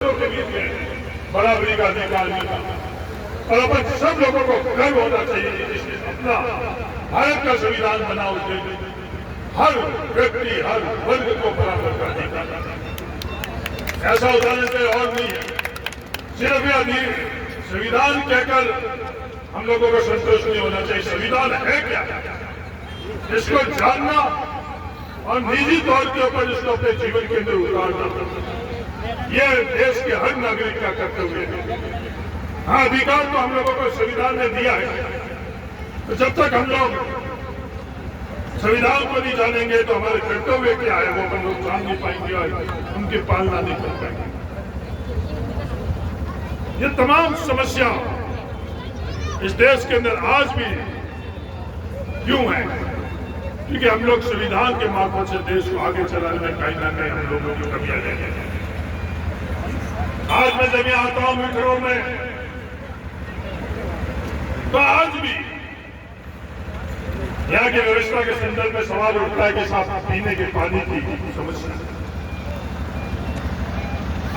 के बीच में बराबरी का अधिकार मिला और अपन सब लोगों को गर्व होना चाहिए कि जिसने अपना भारत का संविधान बना उसने हर व्यक्ति हर वर्ग को बराबर का अधिकार। ऐसा उदाहरण कोई और नहीं है। सिर्फ यह संविधान कहकर हम लोगों को संतोष नहीं होना चाहिए। संविधान है क्या, इसको जानना और निजी तौर के ऊपर इसको अपने जीवन के अंदर उतारना, यह देश के हर नागरिक का कर्तव्य है। हाँ, अधिकार तो हम लोगों को संविधान ने दिया है, तो जब तक हम लोग संविधान को नहीं जानेंगे तो हमारे कर्तव्य क्या है वो हम लोग जान नहीं पाएंगे और उनकी पालना नहीं कर पाएंगे। ये तमाम समस्या इस देश के अंदर आज भी क्यों है? क्योंकि हम लोग संविधान के मार्फत से देश को आगे चलाने में कहीं ना कहीं हम लोगों की कमियां रह गई। आज मैं जब यहाँ आता हूं मीटरों में, तो आज भी यहाँ की व्यवस्था के संदर्भ में सवाल उठता है कि साफ पीने के पानी की समस्या।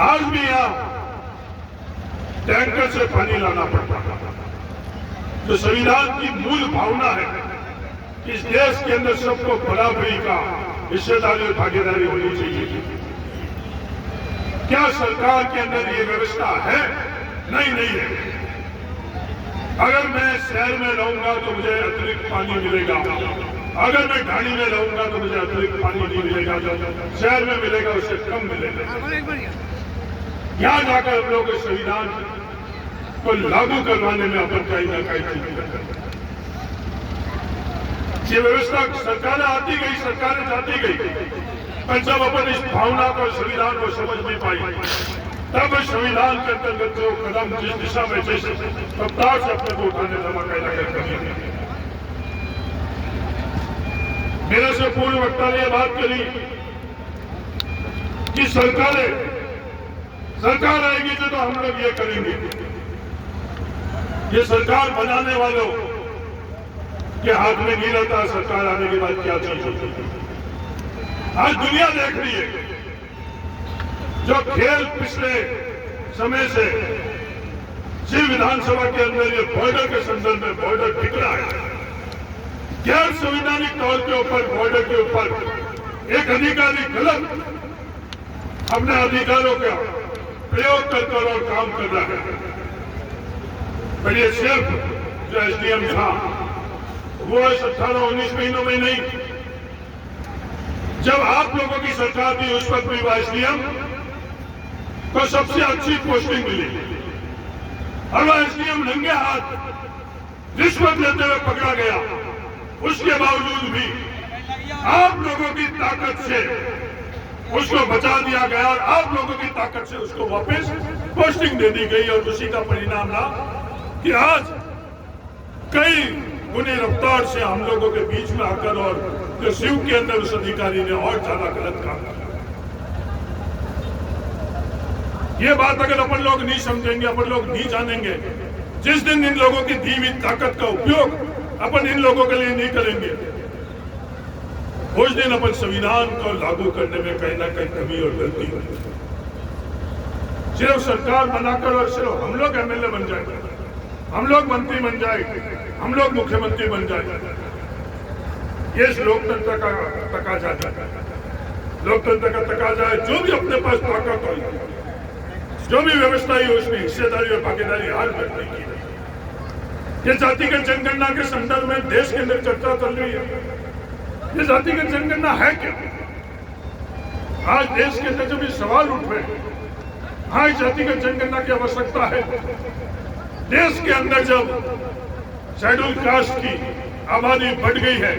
आज भी यहाँ टैंकर से पानी लाना पड़ता है। जो संविधान की मूल भावना है कि इस देश के अंदर सबको बराबरी का हिस्सेदारी और भागीदारी होनी चाहिए, क्या सरकार के अंदर ये व्यवस्था है? नहीं है। अगर मैं शहर में रहूंगा तो मुझे अतिरिक्त पानी मिलेगा, अगर मैं ढाणी में रहूंगा तो मुझे अतिरिक्त पानी नहीं मिलेगा, जो शहर में मिलेगा उससे कम मिलेगा। यहां जाकर हम लोग इस संविधान को लागू करवाने में अपन कहीं ना कहीं ये व्यवस्था सरकारें आती गई, सरकारें जाती गई, पर जब अपन इस भावना को संविधान को समझ नहीं पाई, तब संविधान के अंतर्गत जो कदम जिस दिशा में जिस रफ्तार से अपने को उठाने लगा कहीं ना कहीं। मेरे से पूर्व वक्ता ने यह बात करी कि सरकार आएगी तो हम लोग ये करेंगे। ये सरकार बनाने वालों के हाथ में नहीं रहता सरकार आने के बाद क्या चीज होती है। आज दुनिया देख रही है जो खेल पिछले समय से सिर्फ विधानसभा के अंदर ये बॉर्डर के संदर्भ में बॉर्डर टिक रहा है। गैर संवैधानिक तौर के ऊपर बॉर्डर के ऊपर एक अधिकारी गलत अपने अधिकारों का प्रयोग कर और काम कर रहा है। पर ये सिर्फ जो एसडीएम था वो 18-19 महीनों में नहीं, जब आप लोगों की सरकार थी उस वक्त भी एसडीएम को सबसे अच्छी पोस्टिंग मिली और वह एसडीएम नंगे हाथ रिश्वत लेते हुए पकड़ा गया। उसके बावजूद भी आप लोगों की ताकत से उसको बचा दिया गया और आप लोगों की ताकत से उसको वापस पोस्टिंग दे दी गई और उसी का परिणाम रहा कि आज कई गुनी रफ्तार से हम लोगों के बीच में आकर और जो शिव के अंदर उस अधिकारी ने और ज्यादा गलत काम किया। ये बात अगर अपन लोग नहीं समझेंगे, अपन लोग नहीं जानेंगे, जिस दिन इन लोगों की दी हुई ताकत का उपयोग अपन इन लोगों के लिए नहीं करेंगे, उस दिन अपन संविधान को लागू करने में कहीं ना कहीं कमी और गलती होगी। सिर्फ सरकार बनाकर और सिर्फ हम लोग एमएलए बन जाएंगे, हम लोग मंत्री बन जाएंगे, हम लोग मुख्यमंत्री बन जाएंगे, ये लोकतंत्र का तकाजा है। लोकतंत्र का तकाजा है जो भी अपने पास ताकत हो, जो भी व्यवस्था है उसमें हिस्सेदारी और भागीदारी हर व्यक्ति की है। ये जातिगत जनगणना के संदर्भ में देश के अंदर चर्चा चल रही है। ये जातिगत जनगणना है क्या? आज देश के अंदर जब ये सवाल उठ रहे हैं, हाँ जातिगत जनगणना की आवश्यकता है। देश के अंदर जब शेड्यूल कास्ट की आबादी बढ़ गई है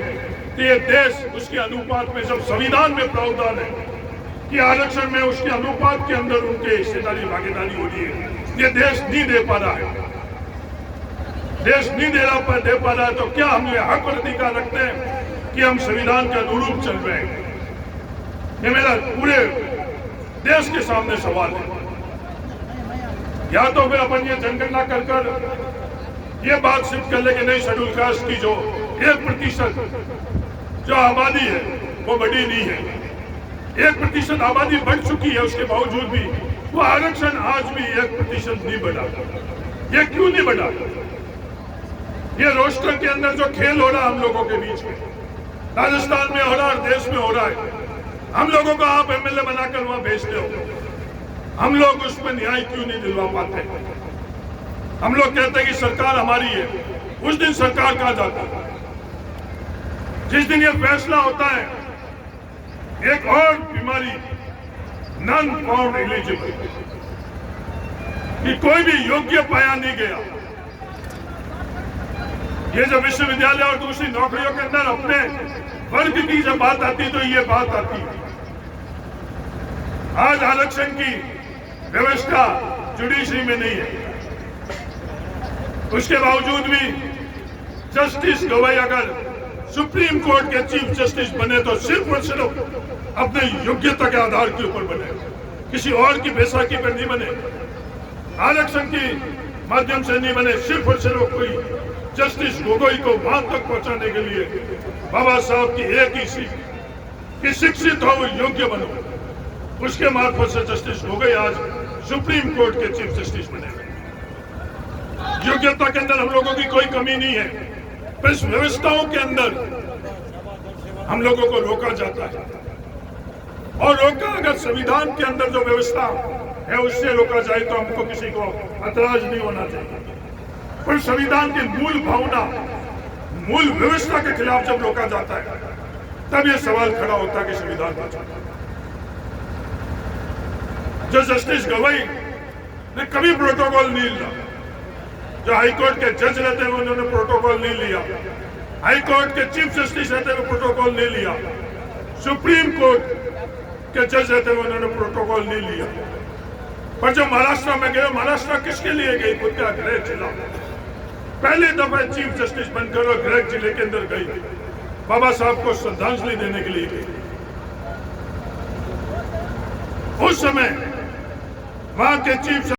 तो ये देश उसके अनुपात में, जब संविधान में प्रावधान है कि आरक्षण में उसके अनुपात के अंदर उनके हिस्सेदारी भागीदारी हो रही है, ये देश नहीं दे पा रहा है। देश नहीं दे पा रहा है तो क्या हम ये हक और अधिकार रखते हैं कि हम संविधान के अनुरूप चल रहे हैं? ये मेरा पूरे देश के सामने सवाल है। या तो फिर अपन ये जनगणना कर ये बात सिद्ध कर ले कि नहीं, शेड्यूल कास्ट की जो 1% जो आबादी है वो बड़ी नहीं है। 1% आबादी बढ़ चुकी है, उसके बावजूद भी वो आरक्षण आज भी 1% नहीं बढ़ा। ये क्यों नहीं बढ़ा? ये रोस्टर के अंदर जो खेल हो रहा है हम लोगों के बीच में, राजस्थान में हो रहा है, देश में हो रहा है, हम लोगों को आप एमएलए बनाकर वहां भेजते हो, हम लोग उसमें न्याय क्यों नहीं दिलवा पाते? हम लोग कहते हैं कि सरकार हमारी है, उस दिन सरकार कहां जाता है? जिस दिन ये फैसला होता है, एक और बीमारी नॉन फाउंड एलिजिबल, कि कोई भी योग्य पाया नहीं गया। ये जब विश्वविद्यालय और दूसरी नौकरियों के अंदर अपने वर्ग की जब बात आती तो ये बात आती। आज आरक्षण की व्यवस्था जुडिशरी में नहीं है, उसके बावजूद भी जस्टिस गवाई अगर सुप्रीम कोर्ट के चीफ जस्टिस बने तो सिर्फ और सिर्फ अपने योग्यता के आधार के ऊपर बने, किसी और की बैसाखी पर नहीं बने, आरक्षण के माध्यम से नहीं बने। सिर्फ और सिर्फ कोई जस्टिस गोगोई को वहां तक पहुंचाने के लिए बाबा साहब की एक ही सीख कि शिक्षित हो, योग्य बनो, उसके मार्फत से जस्टिस गोगोई आज सुप्रीम कोर्ट के चीफ जस्टिस बने। योग्यता के अंदर हम लोगों की कोई कमी नहीं है, पर इस व्यवस्थाओं के अंदर हम लोगों को रोका जाता है। और रोका अगर संविधान के अंदर जो व्यवस्था है उससे रोका जाए तो हमको किसी को ऐतराज नहीं होना चाहिए। पर संविधान की मूल भावना, मूल व्यवस्था के खिलाफ जब रोका जाता है तब यह सवाल खड़ा होता है कि संविधान का चाहता है। जो जस्टिस गवाई ने कभी प्रोटोकॉल नहीं लिया, जो हाईकोर्ट के जज रहते हुए उन्होंने प्रोटोकॉल नहीं लिया, हाईकोर्ट के चीफ जस्टिस रहते हुए प्रोटोकॉल नहीं लिया, सुप्रीम कोर्ट के जज रहते हुए उन्होंने प्रोटोकॉल नहीं लिया। पर जो महाराष्ट्र में गए, महाराष्ट्र किसके लिए गई? खुद का गृह जिला, पहली दफा चीफ जस्टिस बनकर और गृह जिले के अंदर गई, बाबा साहब को श्रद्धांजलि देने के लिए गई। उस समय वहां के चीफ